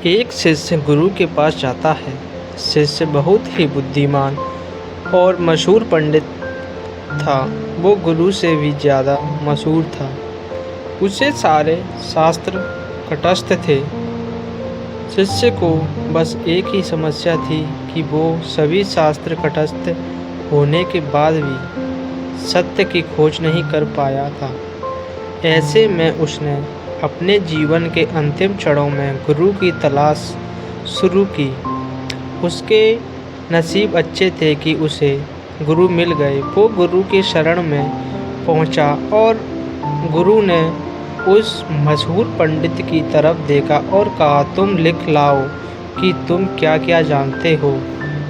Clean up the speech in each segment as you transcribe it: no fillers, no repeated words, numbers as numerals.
एक शिष्य गुरु के पास जाता है। शिष्य बहुत ही बुद्धिमान और मशहूर पंडित था। वो गुरु से भी ज़्यादा मशहूर था। उसे सारे शास्त्र कंठस्थ थे। शिष्य को बस एक ही समस्या थी कि वो सभी शास्त्र कंठस्थ होने के बाद भी सत्य की खोज नहीं कर पाया था। ऐसे में उसने अपने जीवन के अंतिम क्षणों में गुरु की तलाश शुरू की। उसके नसीब अच्छे थे कि उसे गुरु मिल गए। वो गुरु के शरण में पहुंचा और गुरु ने उस मशहूर पंडित की तरफ देखा और कहा, तुम लिख लाओ कि तुम क्या क्या जानते हो,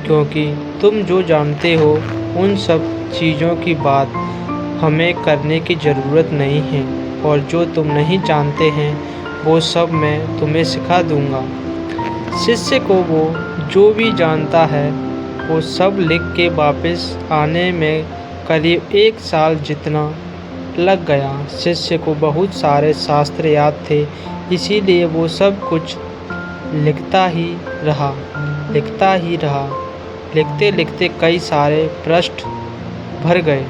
क्योंकि तुम जो जानते हो उन सब चीज़ों की बात हमें करने की ज़रूरत नहीं है, और जो तुम नहीं जानते हैं वो सब मैं तुम्हें सिखा दूंगा। शिष्य को वो जो भी जानता है वो सब लिख के वापस आने में करीब 1 साल जितना लग गया। शिष्य को बहुत सारे शास्त्र याद थे, इसीलिए वो सब कुछ लिखता ही रहा। लिखते लिखते कई सारे पृष्ठ भर गए।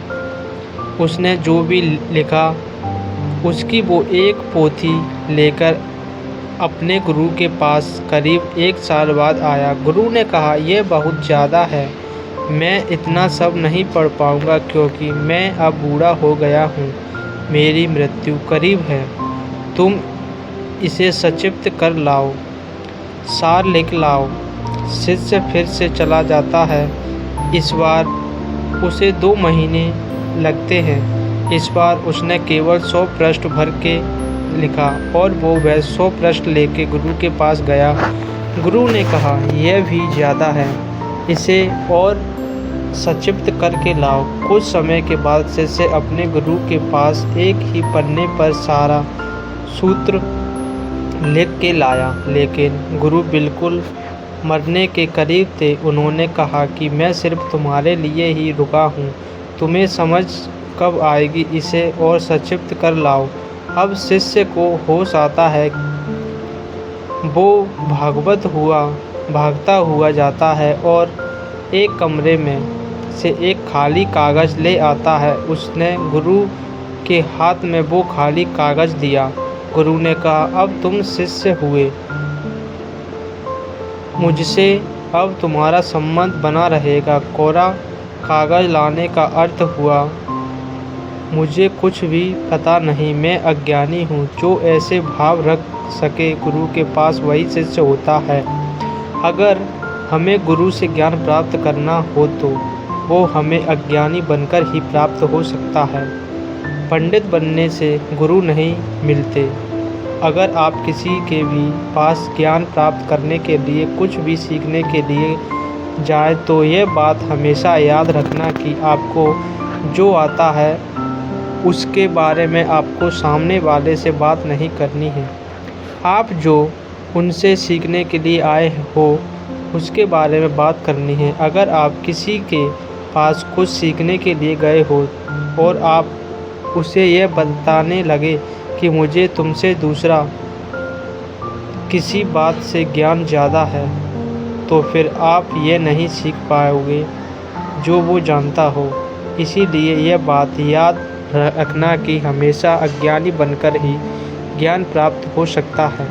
उसने जो भी लिखा उसकी वो एक पोथी लेकर अपने गुरु के पास करीब 1 साल बाद आया। गुरु ने कहा, यह बहुत ज़्यादा है, मैं इतना सब नहीं पढ़ पाऊँगा क्योंकि मैं अब बूढ़ा हो गया हूँ, मेरी मृत्यु करीब है। तुम इसे संक्षिप्त कर लाओ, सार लिख लाओ। शिष्य फिर से चला जाता है। इस बार उसे 2 महीने लगते हैं। इस बार उसने केवल 100 पृष्ठ भर के लिखा और वो वह 100 पृष्ठ लेके गुरु के पास गया। गुरु ने कहा, यह भी ज़्यादा है, इसे और संक्षिप्त करके लाओ। कुछ समय के बाद शिष्य अपने गुरु के पास एक ही पन्ने पर सारा सूत्र लिख के लाया, लेकिन गुरु बिल्कुल मरने के करीब थे। उन्होंने कहा कि मैं सिर्फ तुम्हारे लिए ही रुका हूँ, तुम्हें समझ कब आएगी, इसे और संक्षिप्त कर लाओ। अब शिष्य को होश आता है। वो भागता हुआ जाता है और एक कमरे में से एक खाली कागज़ ले आता है। उसने गुरु के हाथ में वो खाली कागज़ दिया। गुरु ने कहा, अब तुम शिष्य हुए, मुझसे अब तुम्हारा संबंध बना रहेगा। कोरा कागज़ लाने का अर्थ हुआ, मुझे कुछ भी पता नहीं, मैं अज्ञानी हूँ। जो ऐसे भाव रख सके गुरु के पास वही शिष्य होता है। अगर हमें गुरु से ज्ञान प्राप्त करना हो तो वो हमें अज्ञानी बनकर ही प्राप्त हो सकता है। पंडित बनने से गुरु नहीं मिलते। अगर आप किसी के भी पास ज्ञान प्राप्त करने के लिए, कुछ भी सीखने के लिए जाए तो ये बात हमेशा याद रखना कि आपको जो आता है उसके बारे में आपको सामने वाले से बात नहीं करनी है। आप जो उनसे सीखने के लिए आए हो उसके बारे में बात करनी है। अगर आप किसी के पास कुछ सीखने के लिए गए हो और आप उसे यह बताने लगे कि मुझे तुमसे दूसरा किसी बात से ज्ञान ज़्यादा है, तो फिर आप ये नहीं सीख पाओगे जो वो जानता हो। इसीलिए यह बात याद रखना कि हमेशा अज्ञानी बनकर ही ज्ञान प्राप्त हो सकता है।